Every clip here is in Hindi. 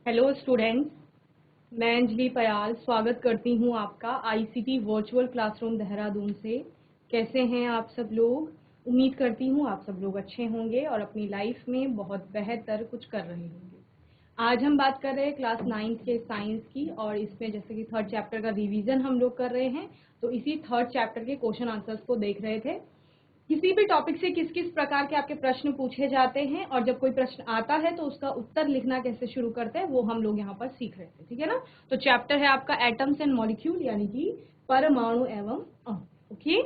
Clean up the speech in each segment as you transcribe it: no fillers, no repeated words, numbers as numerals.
हेलो स्टूडेंट्स, मैं अंजलि पयाल स्वागत करती हूँ आपका आईसीटी वर्चुअल क्लासरूम देहरादून से। कैसे हैं आप सब लोग? उम्मीद करती हूँ आप सब लोग अच्छे होंगे और अपनी लाइफ में बहुत बेहतर कुछ कर रहे होंगे। आज हम बात कर रहे हैं क्लास 9th के साइंस की, और इसमें जैसे कि थर्ड चैप्टर का रिवीजन हम लोग कर रहे हैं, तो इसी थर्ड चैप्टर के क्वेश्चन आंसर्स को देख रहे थे। किसी भी टॉपिक से किस किस प्रकार के आपके प्रश्न पूछे जाते हैं और जब कोई प्रश्न आता है तो उसका उत्तर लिखना कैसे शुरू करते हैं वो हम लोग यहाँ पर सीख रहे थे, ठीक है ना। तो चैप्टर है आपका एटम्स एंड मॉलिक्यूल, यानी कि परमाणु एवं अणु। ओके,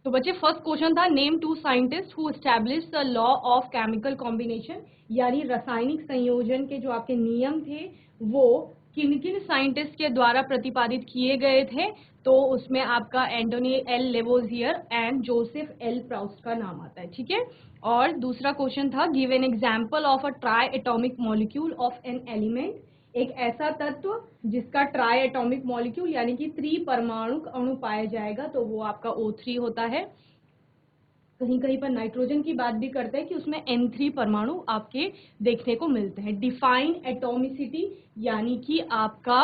तो बच्चे फर्स्ट क्वेश्चन था, name two scientist who establish the law of chemical combination, यानी रासायनिक संयोजन के जो आपके नियम थे वो किन किन साइंटिस्ट के द्वारा प्रतिपादित किए गए थे। तो उसमें आपका Antoine L Lavoisier and Joseph L Proust का नाम आता है, ठीक है। और दूसरा क्वेश्चन था, give an example of a try atomic molecule of an element, एक ऐसा तत्व जिसका ट्राई एटॉमिक मॉलिक्यूल यानी कि त्रिपरमाणुक अणु पाया जाएगा, तो वो आपका O3 होता है। कहीं कहीं पर नाइट्रोजन की बात भी करते हैं कि उसमें N3 परमाणु आपके देखने को मिलते हैं। डिफाइन एटॉमिसिटी, यानी कि आपका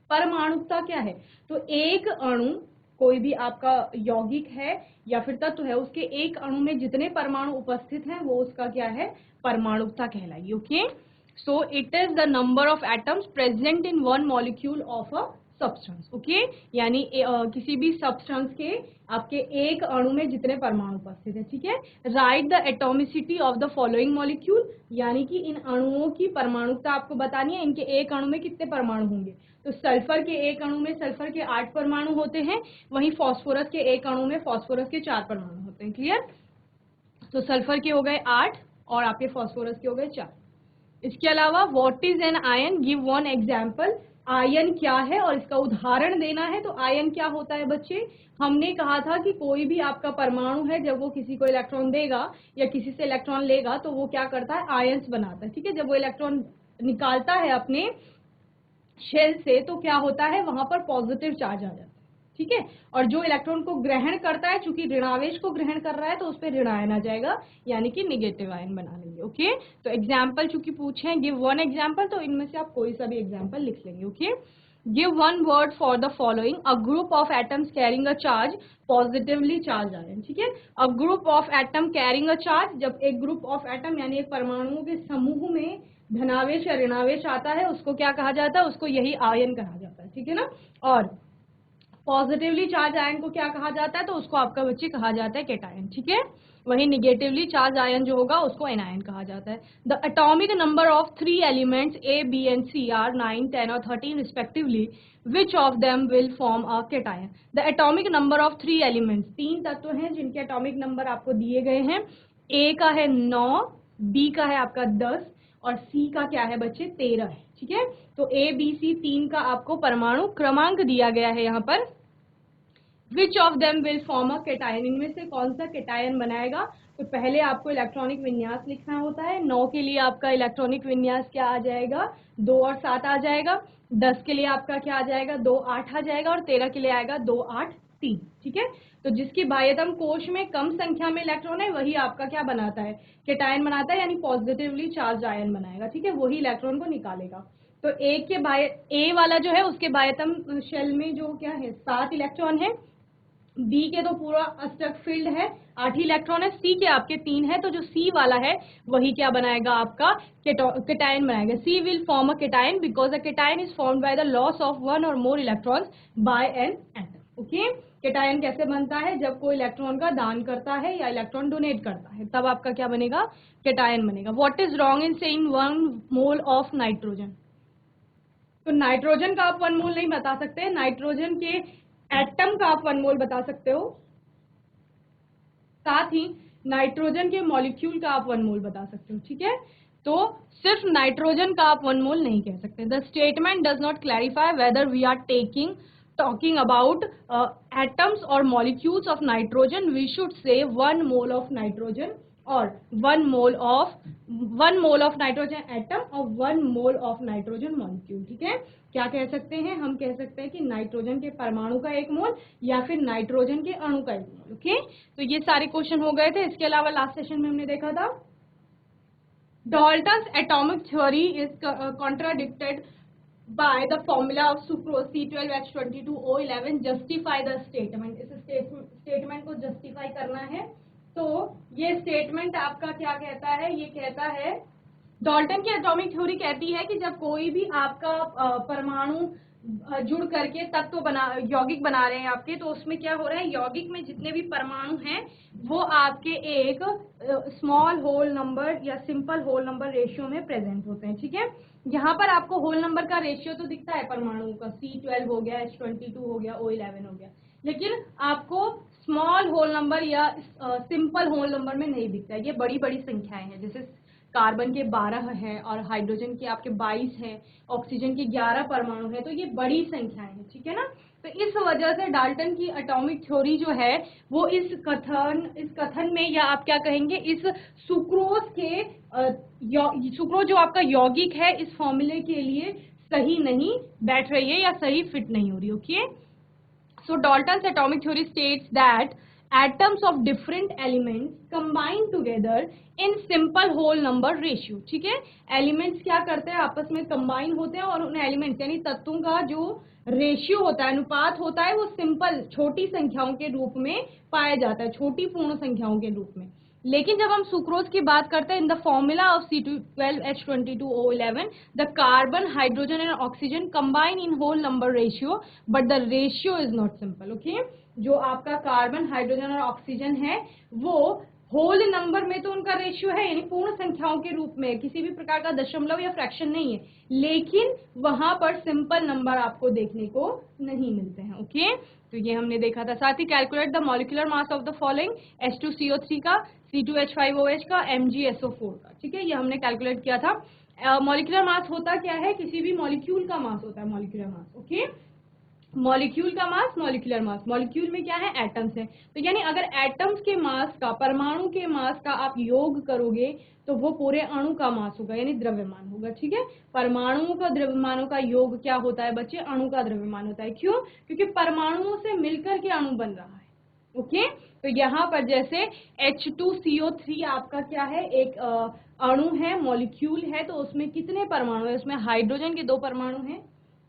परमाणुकता क्या है, तो एक अणु कोई भी आपका यौगिक है या फिर तत्व है, उसके एक अणु में जितने परमाणु उपस्थित हैं वो उसका क्या है, परमाणुकता कहलाएगी। Okay, so it is the number of atoms present in one molecule of a substance. Okay, यानी किसी भी सब्सटेंस के आपके एक अणु में जितने परमाणु उपस्थित है, ठीक है। Right the atomicity of the following molecule, यानी कि इन अणुओं की परमाणुकता आपको बतानी है, इनके एक अणु में कितने परमाणु होंगे। तो सल्फर के एक अणु में सल्फर के 8 परमाणु होते हैं, वहीं फास्फोरस के एक अणु में फास्फोरस के 4 परमाणु होते हैं। क्लियर? तो सल्फर के हो गए 8 और आपके फास्फोरस के हो गए 4। इसके अलावा what is an ion, give one example. Ion क्या है और इसका उदाहरण देना है। तो आयन क्या होता है बच्चे, हमने कहा था कि कोई भी आपका परमाणु है जब वो किसी को इलेक्ट्रॉन देगा या किसी से इलेक्ट्रॉन लेगा तो वो क्या करता है, आयन्स बनाता है, ठीक है। जब वो इलेक्ट्रॉन निकालता है अपने शेल से तो क्या होता है, वहां पर पॉजिटिव चार्ज आ जाता है, ठीक है। और जो इलेक्ट्रॉन को ग्रहण करता है, चूंकि ऋणावेश को ग्रहण कर रहा है तो उस पर ऋण आयन आ जाएगा, यानी कि निगेटिव आयन बना लेंगे। ओके, तो एग्जाम्पल चूंकि पूछे हैं, गिव वन एग्जाम्पल, तो इनमें से आप कोई सा भी एग्जाम्पल लिख लेंगे। Okay, give one word for the following, a group of atoms carrying a charge positively charge ion, ठीक है। A group of atom carrying a charge, जब एक ग्रुप ऑफ एटम यानी एक परमाणुओं के समूह में धनावेश या ऋणावेश आता है उसको क्या कहा जाता है, उसको यही आयन कहा जाता है, ठीक है ना। और पॉजिटिवली चार्ज आयन को क्या कहा जाता है, तो उसको आपका बच्चे कहा जाता है केटायन, ठीक है। वही निगेटिवली चार्ज आयन जो होगा उसको एनायन कहा जाता है। The atomic number of 3 elements A, B and C are 9, 10 और 13 respectively, which of them will form a cation. The atomic number of 3 elements, 3 तत्व हैं जिनके एटॉमिक नंबर आपको दिए गए हैं। A का है 9, B का है आपका 10 और C का क्या है बच्चे 13 है, ठीक है। तो A, B, C 3 का आपको परमाणु क्रमांक दिया गया है यहाँ पर। विच of them will form a cation, इनमें से कौन सा केटायन बनाएगा। तो पहले आपको इलेक्ट्रॉनिक विन्यास लिखना होता है। 9 के लिए आपका इलेक्ट्रॉनिक विन्यास क्या आ जाएगा, 2 और 7 आ जाएगा। 10 के लिए आपका क्या आ जाएगा, 2, 8 आ जाएगा। और 13 के लिए आएगा 2, 8, 3, ठीक है। तो जिसकी बाह्यतम कोश में कम संख्या में इलेक्ट्रॉन है वही आपका क्या बनाता है, केटायन बनाता है, यानी पॉजिटिवली चार्ज आयन बनाएगा, ठीक है। वही इलेक्ट्रॉन को निकालेगा। तो ए वाला जो है उसके बाह्यतम शेल में जो क्या है 7 इलेक्ट्रॉन है। बी के तो पूरा अष्टक फील्ड है, 8 ही इलेक्ट्रॉन है। सी के आपके 3 है, तो जो सी वाला है वही क्या बनाएगा, आपका केटायन बनाएगा। C will form a cation because a cation is formed by the loss of one or more electrons by an atom. Okay, cation कैसे बनता है, जब कोई इलेक्ट्रॉन का दान करता है या इलेक्ट्रॉन डोनेट करता है तब आपका क्या बनेगा, केटायन बनेगा। What is wrong in saying 1 mole of nitrogen, तो नाइट्रोजन का आप 1 मोल नहीं बता सकते, नाइट्रोजन के एटम का आप 1 मोल बता सकते हो, साथ ही नाइट्रोजन के मॉलिक्यूल का आप 1 मोल बता सकते हो, ठीक है। तो सिर्फ नाइट्रोजन का आप 1 मोल नहीं कह सकते। The statement does not clarify whether we are talking about atoms or molecules of nitrogen, we should say 1 mole of nitrogen और 1 मोल ऑफ नाइट्रोजन एटम और 1 मोल ऑफ नाइट्रोजन मॉलिक्यूल, ठीक है। क्या कह सकते हैं, हम कह सकते हैं कि नाइट्रोजन के परमाणु का 1 मोल या फिर नाइट्रोजन के अणु का 1 मोल। ओके, तो ये सारे क्वेश्चन हो गए थे। इसके अलावा लास्ट सेशन में हमने देखा था Dalton's atomic theory is contradicted by the formula of sucrose C12H22O11. Justify the statement. इस स्टेटमेंट को जस्टिफाई करना है। तो ये स्टेटमेंट आपका क्या कहता है? ये कहता है डाल्टन की एटॉमिक थ्योरी कहती है कि जब कोई भी आपका परमाणु जुड़ करके तत्व बना यौगिक बना रहे हैं आपके, तो उसमें क्या हो रहा है, यौगिक में जितने भी परमाणु हैं वो आपके एक स्मॉल होल नंबर या सिंपल होल नंबर रेशियो में प्रेजेंट होते हैं। ठीक है, यहाँ पर आपको होल नंबर का रेशियो तो दिखता है परमाणुओं का, C12 हो गया, H22 हो गया, O11 हो गया, लेकिन आपको स्मॉल होल नंबर या सिंपल होल नंबर में नहीं दिखता है। ये बड़ी बड़ी संख्याएं हैं, जैसे कार्बन के 12 है और हाइड्रोजन के आपके 22 है, ऑक्सीजन के 11 परमाणु है, तो ये बड़ी संख्याएं हैं। ठीक है ना, तो इस वजह से डाल्टन की एटॉमिक थ्योरी जो है वो इस कथन में, या आप क्या कहेंगे, इस सुक्रोज के सुक्रोज जो आपका यौगिक है इस फॉर्मूले के लिए सही नहीं बैठ रही है या सही फिट नहीं हो रही। Okay, so Dalton's atomic theory states that atoms of different elements combine together in simple whole number ratio। ठीक है, एलिमेंट्स क्या करते हैं, आपस में कंबाइन होते हैं और उन एलिमेंट्स यानी तत्वों का जो रेशियो होता है, अनुपात होता है, वो सिंपल छोटी संख्याओं के रूप में पाया जाता है, छोटी पूर्ण संख्याओं के रूप में। लेकिन जब हम सुक्रोज की बात करते हैं, in the formula of C12H22O11 the carbon, hydrogen and oxygen combine in whole number ratio but the ratio is not simple. Okay, जो आपका कार्बन, हाइड्रोजन और ऑक्सीजन है वो होल नंबर में तो उनका रेशियो है, यानी पूर्ण संख्याओं के रूप में, किसी भी प्रकार का दशमलव या फ्रैक्शन नहीं है, लेकिन वहां पर सिंपल नंबर आपको देखने को नहीं मिलते हैं। ओके, तो ये हमने देखा था। साथ ही calculate the molecular mass of the following, H2CO3 का, C2H5OH का, MgSO4 का। ठीक है, ये हमने कैलकुलेट किया था। मॉलिक्यूलर मास होता क्या है, किसी भी मॉलिक्यूल का मास होता है मॉलिक्यूलर मास। ओके, मॉलिक्यूल का मास, मॉलिक्यूलर मास, मॉलिक्यूल में क्या है, एटम्स है, तो यानी अगर एटम्स के मास का, परमाणु के मास का आप योग करोगे तो वो पूरे अणु का मास होगा, यानी द्रव्यमान होगा। ठीक है, परमाणुओं का द्रव्यमानों का योग क्या होता है बच्चे, अणु का द्रव्यमान होता है। क्यों? क्योंकि परमाणुओं से मिलकर के अणु बन रहा है। ओके, तो यहाँ पर जैसे H2CO3 आपका क्या है, एक अणु है, मॉलिक्यूल है, तो उसमें कितने परमाणु है, उसमें हाइड्रोजन के 2 परमाणु हैं,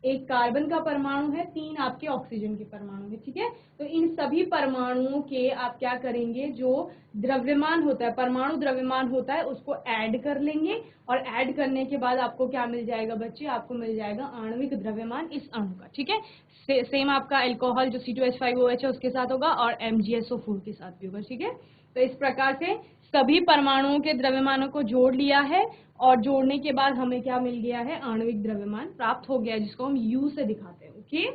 एक कार्बन का परमाणु है, 3 आपके ऑक्सीजन के परमाणु है। ठीक है, तो इन सभी परमाणुओं के आप क्या करेंगे, जो द्रव्यमान होता है, परमाणु द्रव्यमान होता है, उसको ऐड कर लेंगे और ऐड करने के बाद आपको क्या मिल जाएगा बच्चे, आपको मिल जाएगा आणविक द्रव्यमान इस अणु का। ठीक है, सेम आपका अल्कोहल जो C2H5OH है उसके साथ होगा और MgSO4 के साथ भी होगा। ठीक है, तो इस प्रकार से सभी परमाणुओं के द्रव्यमानों को जोड़ लिया है और जोड़ने के बाद हमें क्या मिल गया है, आणविक द्रव्यमान प्राप्त हो गया है, जिसको हम U से दिखाते हैं। ओके,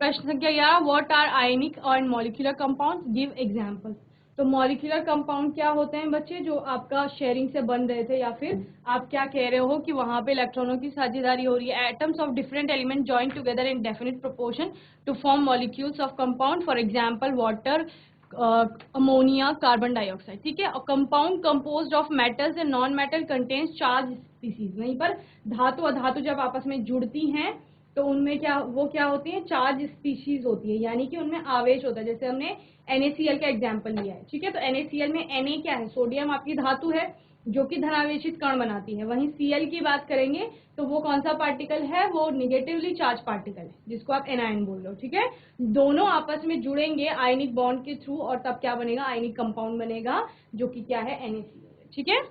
प्रश्न संख्या 11, व्हाट आर आयनिक और मॉलिक्यूलर कंपाउंड, गिव एग्जांपल। तो मॉलिक्यूलर कंपाउंड क्या होते हैं बच्चे, जो आपका शेयरिंग से बन रहे थे, या फिर आप क्या कह रहे हो कि वहां पे इलेक्ट्रॉनों की साझेदारी हो रही है। Atoms of different element join together in definite proportion to form molecules of compound, for example water, ammonia, carbon dioxide. ठीक है, और compound composed of metals and non metal contains charge species. वहीं पर धातु अधातु जब आपस में जुड़ती हैं तो उनमें क्या होती है, चार्ज स्पीशीज होती है, यानी कि उनमें आवेश होता है। जैसे हमने NaCl का एग्जांपल लिया है। ठीक है, तो NaCl में Na क्या है, सोडियम आपकी धातु है जो कि धनावेशित कण बनाती है। वहीं Cl की बात करेंगे तो वो कौन सा पार्टिकल है, वो निगेटिवली चार्ज पार्टिकल है, जिसको आप एनायन बोल रहे हो। ठीक है, दोनों आपस में जुड़ेंगे आयनिक बॉन्ड के थ्रू और तब क्या बनेगा, आयनिक कंपाउंड बनेगा, जो कि क्या है, NaCl। ठीक है,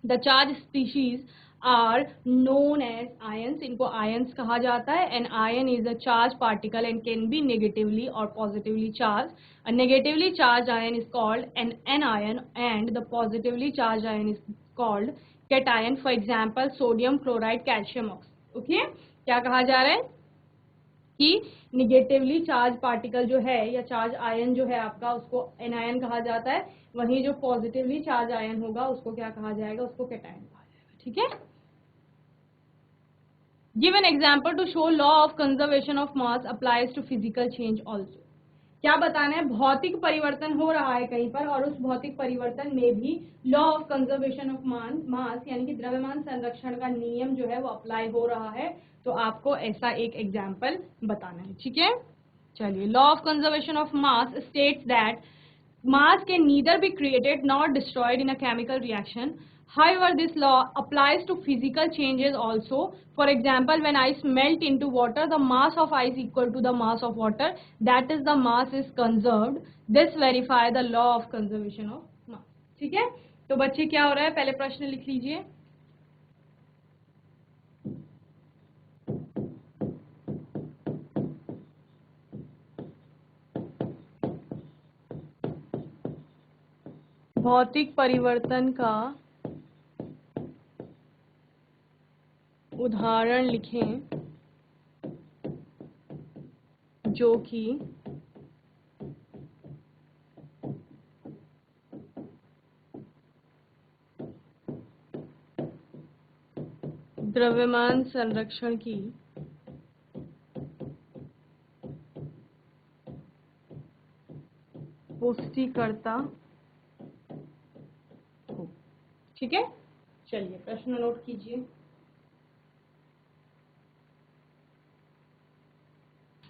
the charge species are known as ions, इनको आयंस कहा जाता है। An ion is a charge particle and can be negatively or positively charge. A negatively charge ion is called an anion and the positively charge ion is called cation. For example sodium chloride, calcium oxide. Okay, क्या कहा जा रहा है कि निगेटिवली चार्ज पार्टिकल जो है या चार्ज आयन जो है आपका, उसको एनायन कहा जाता है। वहीं जो पॉजिटिवली चार्ज आयन होगा उसको क्या कहा जाएगा, उसको कैटायन कहा जाएगा। ठीक है, give an example to show law of conservation of mass applies to physical change also. क्या बताना है, भौतिक परिवर्तन हो रहा है कहीं पर और उस भौतिक परिवर्तन में भी लॉ ऑफ कंजर्वेशन ऑफ मास यानी कि द्रव्यमान संरक्षण का नियम जो है वो अप्लाई हो रहा है। तो आपको ऐसा एक एग्जाम्पल बताना है। ठीक है, चलिए, law of conservation of mass states that mass can neither be created nor destroyed in a chemical reaction. However, this law applies to physical changes also. For example, when ice melt into water, the mass of ice equal to the mass of water, that is the mass is conserved. This verify the law of conservation of mass. ठीक है, तो बच्चे क्या हो रहा है, पहले प्रश्न लिख लीजिए. भौतिक परिवर्तन का उदाहरण लिखें जो कि द्रव्यमान संरक्षण की पुष्टि करता हो. ठीक है, चलिए प्रश्न नोट कीजिए.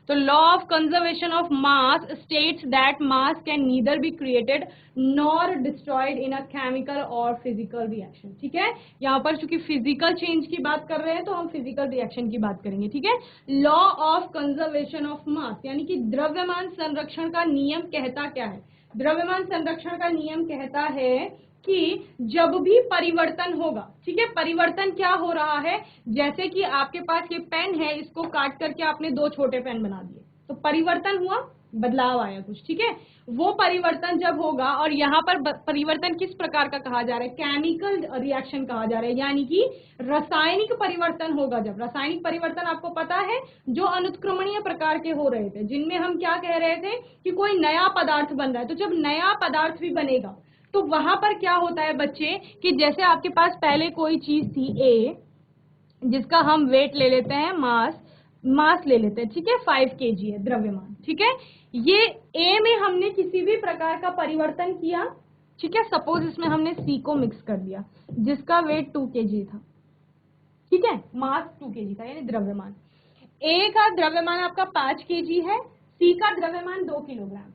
तो law of conservation of mass states that mass can neither be created nor destroyed in a chemical और फिजिकल रिएक्शन. ठीक है, यहाँ पर चूंकि फिजिकल चेंज की बात कर रहे हैं तो हम फिजिकल रिएक्शन की बात करेंगे. ठीक है, लॉ ऑफ कंजर्वेशन ऑफ मास यानी कि द्रव्यमान संरक्षण का नियम कहता क्या है. द्रव्यमान संरक्षण का नियम कहता है कि जब भी परिवर्तन होगा, ठीक है, परिवर्तन क्या हो रहा है, जैसे कि आपके पास ये पेन है, इसको काट करके आपने 2 छोटे पेन बना दिए, तो परिवर्तन हुआ, बदलाव आया कुछ. ठीक है, वो परिवर्तन जब होगा, और यहाँ पर परिवर्तन किस प्रकार का कहा जा रहा है, केमिकल रिएक्शन कहा जा रहा है, यानी कि रासायनिक परिवर्तन होगा. जब रासायनिक परिवर्तन आपको पता है जो अनुत्क्रमणीय प्रकार के हो रहे थे, जिनमें हम क्या कह रहे थे कि कोई नया पदार्थ बन रहा है, तो जब नया पदार्थ भी बनेगा तो वहां पर क्या होता है बच्चे कि जैसे आपके पास पहले कोई चीज थी ए, जिसका हम वेट ले लेते हैं, मास ले लेते हैं. ठीक है, 5 kg है द्रव्यमान. ठीक है, ये ए में हमने किसी भी प्रकार का परिवर्तन किया. ठीक है, सपोज इसमें हमने सी को मिक्स कर दिया जिसका वेट 2 kg था. ठीक है, मास 2 kg था यानी द्रव्यमान. ए का द्रव्यमान आपका 5 kg है, सी का द्रव्यमान 2 किलोग्राम.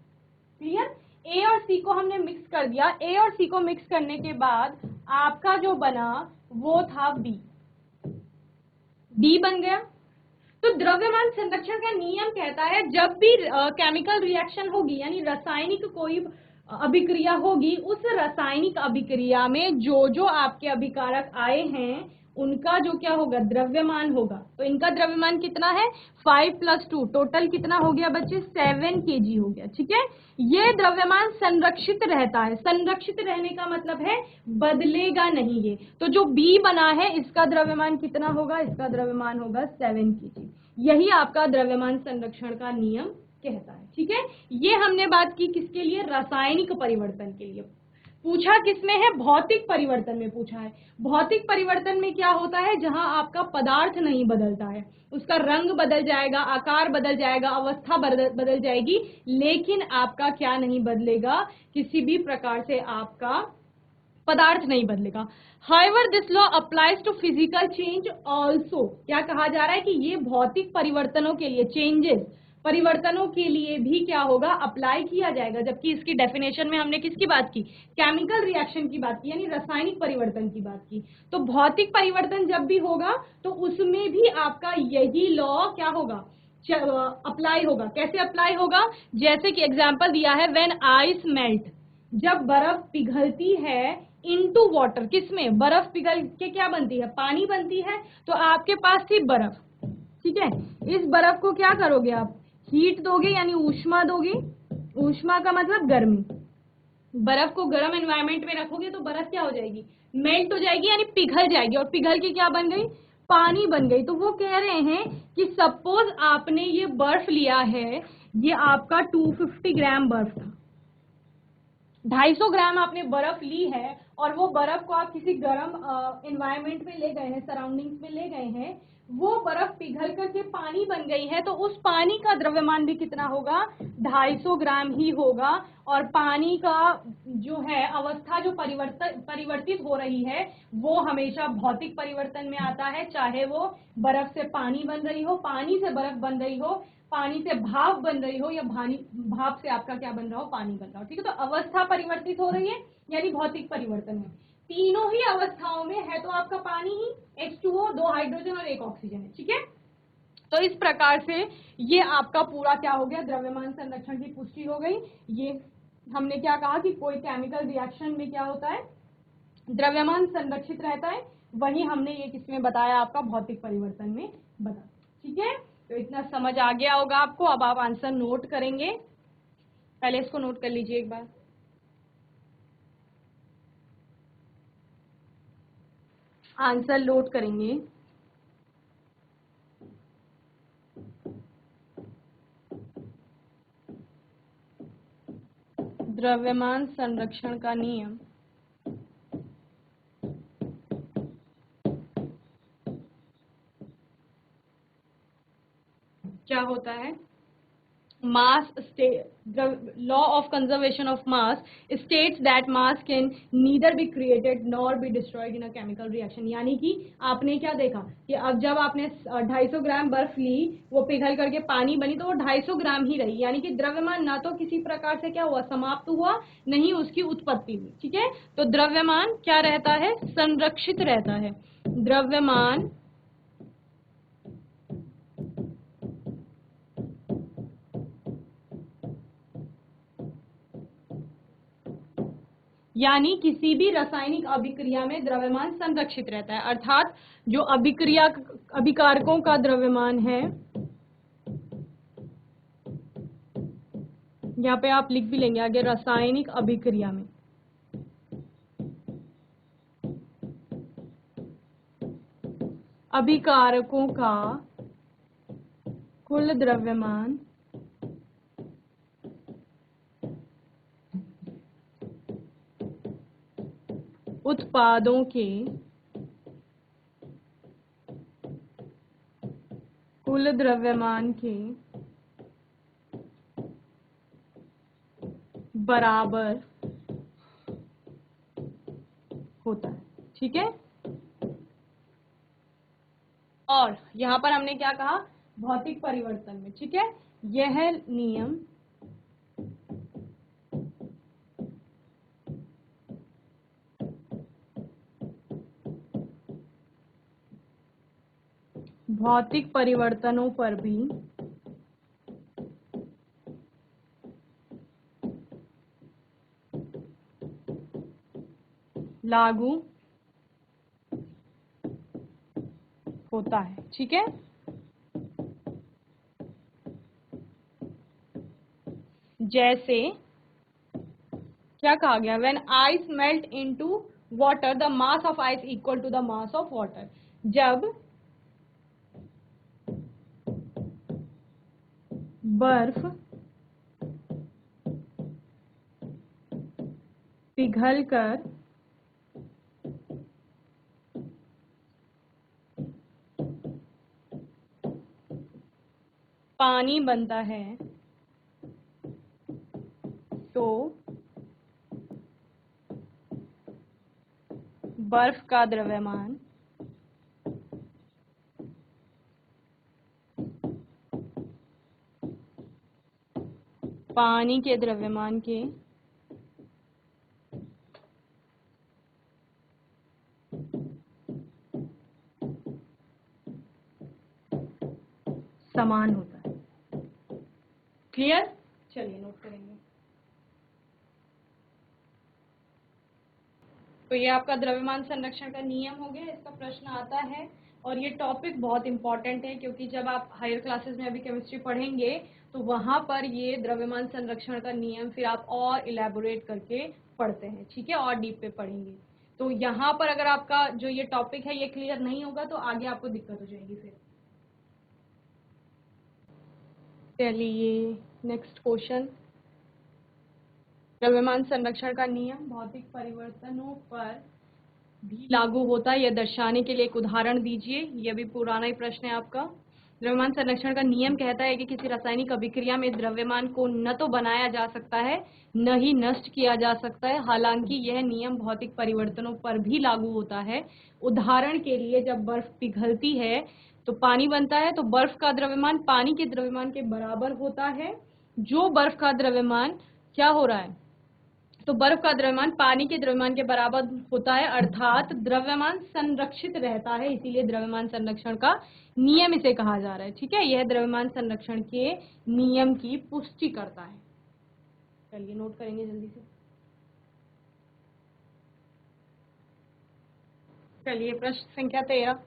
क्लियर, ए और सी को हमने मिक्स कर दिया. ए और सी को मिक्स करने के बाद आपका जो बना वो था बी बन गया. तो द्रव्यमान संरक्षण का नियम कहता है जब भी केमिकल रिएक्शन होगी यानी रासायनिक कोई अभिक्रिया होगी, उस रासायनिक अभिक्रिया में जो जो आपके अभिकारक आए हैं उनका जो क्या होगा, द्रव्यमान होगा. तो इनका द्रव्यमान कितना है, 5 + 2, टोटल कितना हो गया बच्चे, 7 kg हो गया. ठीक है, ये द्रव्यमान संरक्षित रहता है. संरक्षित रहने का मतलब है बदलेगा नहीं ये. तो जो बी बना है इसका द्रव्यमान कितना होगा, इसका द्रव्यमान होगा 7 kg. यही आपका द्रव्यमान संरक्षण का नियम कहता है. ठीक है, ये हमने बात की किसके लिए, रासायनिक परिवर्तन के लिए. पूछा किसमें है, भौतिक परिवर्तन में पूछा है. भौतिक परिवर्तन में क्या होता है, जहां आपका पदार्थ नहीं बदलता है, उसका रंग बदल जाएगा, आकार बदल जाएगा, अवस्था बदल जाएगी, लेकिन आपका क्या नहीं बदलेगा, किसी भी प्रकार से आपका पदार्थ नहीं बदलेगा. However this law applies to physical change also. क्या कहा जा रहा है कि ये भौतिक परिवर्तनों के लिए, चेंजेस परिवर्तनों के लिए भी क्या होगा, अप्लाई किया जाएगा. जबकि इसकी डेफिनेशन में हमने किसकी बात की, केमिकल रिएक्शन की बात की, यानी रासायनिक परिवर्तन की बात की. तो भौतिक परिवर्तन जब भी होगा तो उसमें भी आपका यही लॉ क्या होगा, अप्लाई होगा. कैसे अप्लाई होगा, जैसे कि एग्जाम्पल दिया है, व्हेन आइस मेल्ट, जब बर्फ पिघलती है इनटू वाटर, किसमें, बर्फ पिघल के क्या बनती है, पानी बनती है. तो आपके पास थी बर्फ. ठीक है, इस बर्फ को क्या करोगे आप, हीट दोगे यानी ऊष्मा दोगे. ऊष्मा का मतलब गर्मी. बर्फ को गर्म एनवायरनमेंट में रखोगे तो बर्फ क्या हो जाएगी, मेल्ट हो जाएगी यानी पिघल जाएगी, और पिघल के क्या बन गई, पानी बन गई. तो वो कह रहे हैं कि सपोज आपने ये बर्फ लिया है, ये आपका 250 ग्राम बर्फ था, 250 ग्राम आपने बर्फ ली है, और वो बर्फ को आप किसी गर्म एनवायरनमेंट में ले गए हैं, सराउंडिंग्स में ले गए हैं, वो बर्फ पिघल करके पानी बन गई है. तो उस पानी का द्रव्यमान भी कितना होगा, 250 ग्राम ही होगा. और पानी का जो है अवस्था जो परिवर्तित हो रही है वो हमेशा भौतिक परिवर्तन में आता है, चाहे वो बर्फ से पानी बन रही हो, पानी से बर्फ बन रही हो, पानी से भाप बन रही हो या भाप से आपका क्या बन रहा हो, पानी बन रहा हो, ठीक है। तो अवस्था परिवर्तित हो रही है यानी भौतिक परिवर्तन है। तीनों ही अवस्थाओं में है तो आपका पानी ही, H2O, 2 हाइड्रोजन और 1 ऑक्सीजन है, ठीक है। तो इस प्रकार से ये आपका पूरा क्या हो गया, द्रव्यमान संरक्षण की पुष्टि हो गई। ये हमने क्या कहा कि कोई केमिकल रिएक्शन में क्या होता है, द्रव्यमान संरक्षित रहता है, वही हमने ये किसमें बताया, आपका भौतिक परिवर्तन में बताया, ठीक है। तो इतना समझ आ गया होगा आपको। अब आप आंसर नोट करेंगे, पहले इसको नोट कर लीजिए एक बार। आंसर नोट करेंगे। द्रव्यमान संरक्षण का नियम क्या होता है, mass state, the law of conservation of mass states that mass can neither be created nor be destroyed in a chemical reaction। यानी कि आपने क्या देखा कि अब जब आपने 250 ग्राम बर्फ ली, वो पिघल करके पानी बनी, तो वो 250 ग्राम ही रही, यानी कि द्रव्यमान ना तो किसी प्रकार से क्या हुआ, समाप्त हुआ, नहीं उसकी उत्पत्ति हुई, ठीक है। तो द्रव्यमान क्या रहता है, संरक्षित रहता है। द्रव्यमान यानी किसी भी रासायनिक अभिक्रिया में द्रव्यमान संरक्षित रहता है, अर्थात जो अभिकारकों का द्रव्यमान है, यहाँ पे आप लिख भी लेंगे आगे, रासायनिक अभिक्रिया में अभिकारकों का कुल द्रव्यमान उत्पादों के कुल द्रव्यमान के बराबर होता है, ठीक है। और यहां पर हमने क्या कहा, भौतिक परिवर्तन में, ठीक है, यह नियम भौतिक परिवर्तनों पर भी लागू होता है, ठीक है। जैसे क्या कहा गया, when ice melt into water the mass of ice equal to the mass of water. जब बर्फ पिघलकर पानी बनता है तो बर्फ का द्रव्यमान पानी के द्रव्यमान के समान होता है, क्लियर। चलिए नोट करेंगे। तो ये आपका द्रव्यमान संरक्षण का नियम हो गया, इसका प्रश्न आता है और ये टॉपिक बहुत इंपॉर्टेंट है क्योंकि जब आप हायर क्लासेस में अभी केमिस्ट्री पढ़ेंगे तो वहां पर ये द्रव्यमान संरक्षण का नियम फिर आप और इलेबोरेट करके पढ़ते हैं, ठीक है, और डीप पे पढ़ेंगे। तो यहाँ पर अगर आपका जो ये टॉपिक है ये क्लियर नहीं होगा तो आगे आपको दिक्कत हो जाएगी फिर। चलिए नेक्स्ट क्वेश्चन, द्रव्यमान संरक्षण का नियम भौतिक परिवर्तनों पर भी लागू होता है, यह दर्शाने के लिए एक उदाहरण दीजिए। यह भी पुराना ही प्रश्न है आपका। द्रव्यमान संरक्षण का नियम कहता है कि किसी रासायनिक अभिक्रिया में द्रव्यमान को न तो बनाया जा सकता है न ही नष्ट किया जा सकता है। हालांकि यह नियम भौतिक परिवर्तनों पर भी लागू होता है। उदाहरण के लिए जब बर्फ पिघलती है तो पानी बनता है, तो बर्फ का द्रव्यमान पानी के द्रव्यमान के बराबर होता है। जो बर्फ का द्रव्यमान क्या हो रहा है, तो बर्फ का द्रव्यमान पानी के द्रव्यमान के बराबर होता है, अर्थात द्रव्यमान संरक्षित रहता है, इसीलिए द्रव्यमान संरक्षण का नियम इसे कहा जा रहा है। ठीक है, यह द्रव्यमान संरक्षण के नियम की पुष्टि करता है। चलिए नोट करेंगे जल्दी से। चलिए प्रश्न संख्या 13,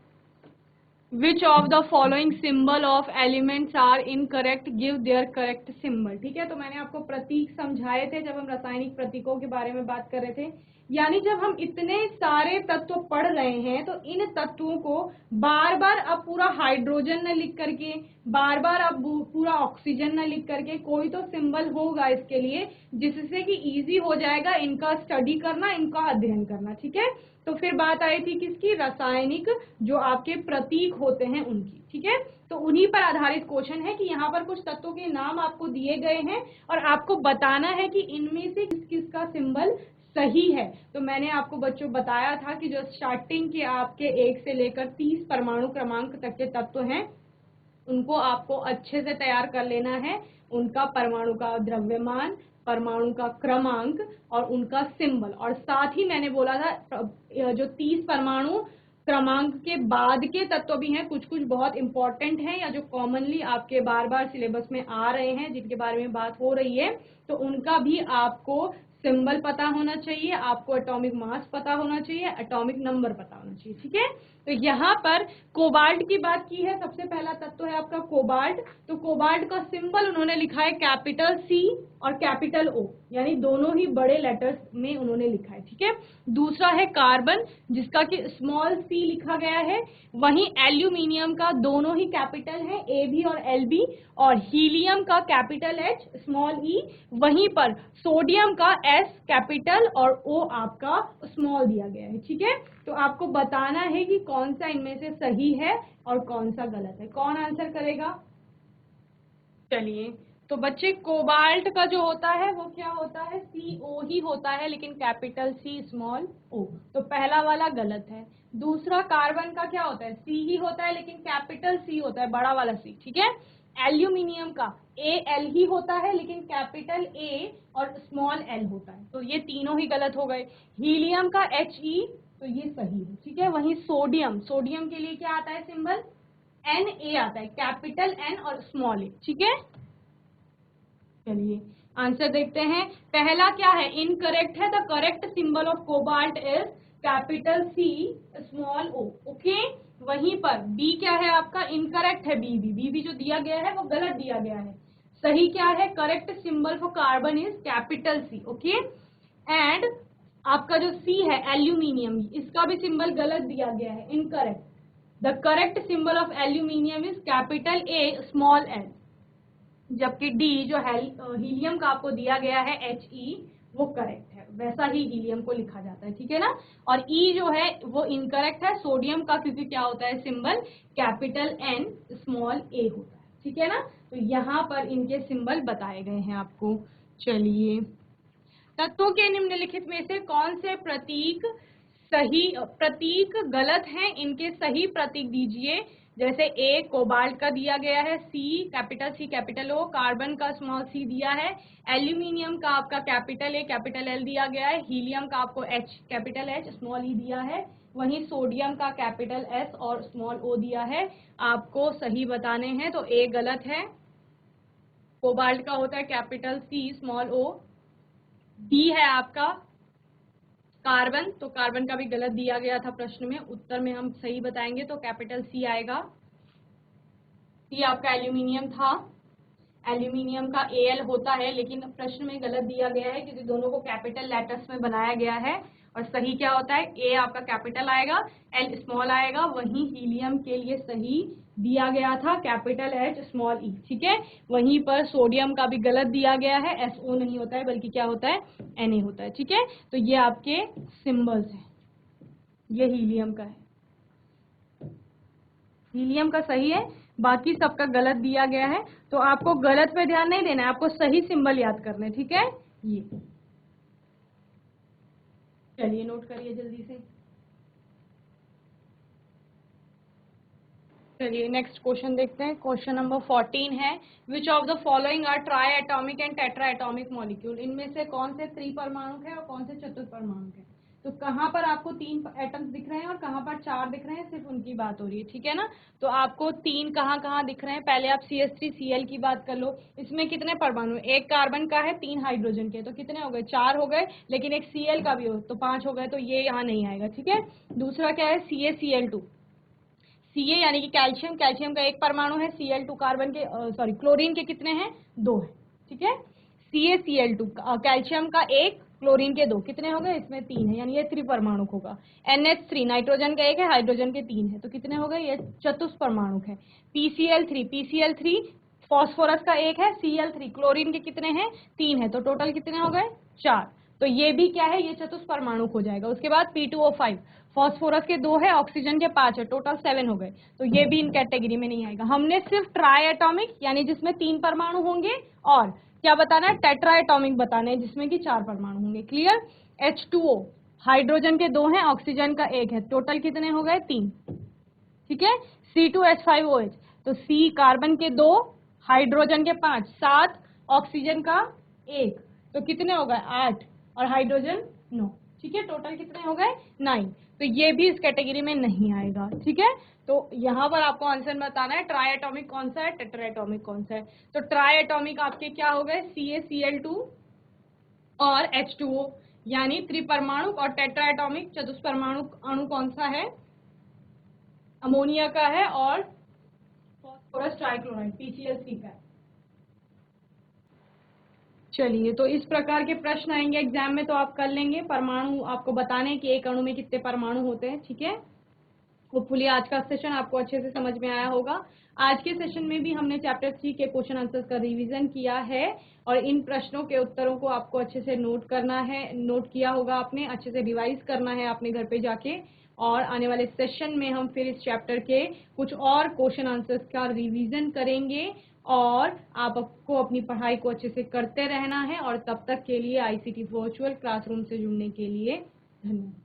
Which of the following symbol of elements are incorrect? Give their correct symbol। ठीक है, तो मैंने आपको प्रतीक समझाए थे जब हम रासायनिक प्रतीकों के बारे में बात कर रहे थे। यानी जब हम इतने सारे तत्व पढ़ रहे हैं तो इन तत्वों को बार बार अब पूरा हाइड्रोजन न लिख करके, बार बार अब पूरा ऑक्सीजन न लिख करके, कोई तो सिंबल होगा इसके लिए जिससे कि इजी हो जाएगा इनका स्टडी करना, इनका अध्ययन करना। ठीक है, तो फिर बात आई थी किसकी, रासायनिक जो आपके प्रतीक होते हैं उनकी। ठीक है, तो उन्हीं पर आधारित क्वेश्चन है कि यहाँ पर कुछ तत्वों के नाम आपको दिए गए हैं और आपको बताना है कि इनमें से किस किस का सिंबल सही है। तो मैंने आपको बच्चों बताया था कि जो स्टार्टिंग के आपके 1 से लेकर 30 परमाणु क्रमांक तक के तत्व हैं उनको आपको अच्छे से तैयार कर लेना है। उनका परमाणु का द्रव्यमान, परमाणु का क्रमांक और उनका सिंबल, और साथ ही मैंने बोला था जो 30 परमाणु क्रमांक के बाद के तत्व भी हैं, कुछ कुछ बहुत इंपॉर्टेंट हैं या जो कॉमनली आपके बार बार सिलेबस में आ रहे हैं जिनके बारे में बात हो रही है, तो उनका भी आपको सिंबल पता होना चाहिए, आपको एटॉमिक मास पता होना चाहिए, एटॉमिक नंबर पता होना चाहिए। ठीक है, तो यहाँ पर कोबाल्ट की बात की है। सबसे पहला तत्व है आपका कोबाल्ट। तो कोबाल्ट का सिंबल उन्होंने लिखा है कैपिटल C और कैपिटल O, यानी दोनों ही बड़े लेटर्स में उन्होंने लिखा है। ठीक है, दूसरा है कार्बन जिसका कि स्मॉल c लिखा गया है। वहीं एल्यूमिनियम का दोनों ही कैपिटल है, AB और LB, और हीलियम का कैपिटल H स्मॉल e। वहीं पर सोडियम का S कैपिटल और O आपका स्मॉल दिया गया है। ठीक है, तो आपको बताना है कि कौन सा इनमें से सही है और कौन सा गलत है। कौन आंसर करेगा? चलिए, तो बच्चे कोबाल्ट का जो होता है वो क्या होता है, CO ही होता है, लेकिन कैपिटल C स्मॉल O। तो पहला वाला गलत है। दूसरा कार्बन का क्या होता है, C ही होता है लेकिन कैपिटल C होता है, बड़ा वाला C। ठीक है, एल्यूमिनियम का AL ही होता है लेकिन कैपिटल A और स्मॉल l होता है, तो ये तीनों ही गलत हो गए। हीलियम का HE, तो ये सही है। ठीक है, वहीं सोडियम, सोडियम के लिए क्या आता है सिंबल, Na आता है, कैपिटल N और स्मॉल a। ठीक है, चलिए आंसर देखते हैं। पहला क्या है, इनकरेक्ट है। The correct symbol of cobalt is capital C small O। Okay, वहीं पर बी क्या है आपका, इनकरेक्ट है। बी जो दिया गया है वो गलत दिया गया है। सही क्या है, correct symbol for carbon is capital C। Okay, and आपका जो C है एल्यूमिनियम, इसका भी सिंबल गलत दिया गया है, incorrect. The correct symbol of aluminium is capital A small l, जबकि डी जो हीलियम का आपको दिया गया है HE वो करेक्ट है, वैसा ही हीलियम को लिखा जाता है। ठीक है ना, और E जो है वो इनकरेक्ट है सोडियम का, क्योंकि क्या होता है symbol capital N small a होता है। ठीक है ना, तो यहाँ पर इनके सिंबल बताए गए हैं आपको। चलिए, तत्वों के निम्नलिखित में से कौन से प्रतीक गलत हैं, इनके सही प्रतीक दीजिए। जैसे A कोबाल्ट का दिया गया है, C capital C capital O, carbon का स्मॉल c दिया है, एल्यूमिनियम का आपका कैपिटल A कैपिटल L दिया गया है, हीलियम का आपको H capital H small e दिया है, वहीं सोडियम का कैपिटल S और स्मॉल O दिया है। आपको सही बताने हैं, तो A गलत है, कोबाल्ट का होता है capital C small O। D है आपका कार्बन, तो कार्बन का भी गलत दिया गया था प्रश्न में, उत्तर में हम सही बताएंगे तो कैपिटल C आएगा। C आपका एल्यूमिनियम था, एल्यूमिनियम का Al होता है लेकिन प्रश्न में गलत दिया गया है क्योंकि दोनों को कैपिटल लेटर्स में बनाया गया है। और सही क्या होता है, A आपका कैपिटल आएगा, L स्मॉल आएगा। वहीं हीलियम के लिए सही दिया गया था कैपिटल H स्मॉल e। ठीक है, वहीं पर सोडियम का भी गलत दिया गया है, SO नहीं होता है बल्कि क्या होता है, Na होता है। ठीक है, तो ये आपके सिंबल्स हैं। ये हीलियम का है, हीलियम का सही है, बाकी सबका गलत दिया गया है, तो आपको गलत पे ध्यान नहीं देना है, आपको सही सिंबल याद करने, ठीक है। ये चलिए नोट करिए जल्दी से। चलिए नेक्स्ट क्वेश्चन देखते हैं। क्वेश्चन नंबर 14 है, which of the following are tri atomic and tetra atomic molecule. इनमें से कौन से त्रिपरमाणुक है और कौन से चतुष्परमाणुक है। तो कहाँ पर आपको 3 एटम्स दिख रहे हैं और कहाँ पर 4 दिख रहे हैं, सिर्फ उनकी बात हो रही है, ठीक है ना। तो आपको 3 कहाँ कहाँ दिख रहे हैं, पहले आप CH3Cl की बात कर लो। इसमें कितने परमाणु, एक कार्बन का है, 3 हाइड्रोजन के, तो कितने हो गए, 4 हो गए। लेकिन एक Cl का भी हो तो 5 हो गए, तो ये यहाँ नहीं आएगा, ठीक है। दूसरा क्या है, CaCl2। Ca यानी कि कैल्शियम, कैल्शियम का एक परमाणु है, Cl2 कार्बन के सॉरी क्लोरीन के कितने हैं, 2 है, ठीक है। CaCl2 कैल्शियम का एक, क्लोरीन के 2, कितने हो गए, इसमें 3 है, यानी ये त्रिपरमाणुक होगा। NH3 नाइट्रोजन का एक है, हाइड्रोजन के 3 है, तो कितने हो गए, ये चतुष्परमाणुक है। PCl3 फॉस्फोरस का एक है, Cl3 क्लोरीन के कितने हैं, 3 है, तो टोटल कितने हो गए, 4। तो ये भी क्या है, ये चतुष्परमाणुक हो जाएगा। उसके बाद P2O5 फॉस्फोरस के 2 है, ऑक्सीजन के 5 है, टोटल 7 हो गए, तो ये भी इन कैटेगरी में नहीं आएगा। हमने सिर्फ ट्राई एटॉमिक यानी जिसमें 3 परमाणु होंगे, और क्या बताना है, टेट्रा एटॉमिक बताना है जिसमें कि 4 परमाणु होंगे, क्लियर। H2O हाइड्रोजन के 2 हैं, ऑक्सीजन का 1 है, टोटल कितने हो गए, 3, ठीक है। C2H5OH, तो C कार्बन के 2, हाइड्रोजन के 5, 7, ऑक्सीजन का 1, तो कितने हो गए, 8, और हाइड्रोजन 9, ठीक है। टोटल कितने हो गए, 9। तो ये भी इस कैटेगरी में नहीं आएगा, ठीक है। तो यहाँ पर आपको आंसर बताना है ट्राई एटॉमिक कौन सा है, टेट्रा एटॉमिक कौन सा है। तो ट्राई एटॉमिक आपके क्या हो गए, CaCl2 और H2O यानी त्रिपरमाणु, और टेट्रा एटॉमिक चतुष्परमाणु अणु कौन सा है, अमोनिया का है और फॉस्फोरस ट्राइक्लोराइड PCl3 का है। चलिए, तो इस प्रकार के प्रश्न आएंगे एग्जाम में, तो आप कर लेंगे। परमाणु आपको बताने कि एक अणु में कितने परमाणु होते हैं, ठीक है। होपफुली आज का सेशन आपको अच्छे से समझ में आया होगा। आज के सेशन में भी हमने चैप्टर 3 के क्वेश्चन आंसर्स का रिवीजन किया है, और इन प्रश्नों के उत्तरों को आपको अच्छे से नोट करना है, नोट किया होगा आपने, अच्छे से रिवाइज करना है अपने घर पे जाके। और आने वाले सेशन में हम फिर इस चैप्टर के कुछ और क्वेश्चन आंसर्स का रिवीजन करेंगे, और आपको अपनी पढ़ाई को अच्छे से करते रहना है। और तब तक के लिए ICT वर्चुअल क्लासरूम से जुड़ने के लिए धन्यवाद।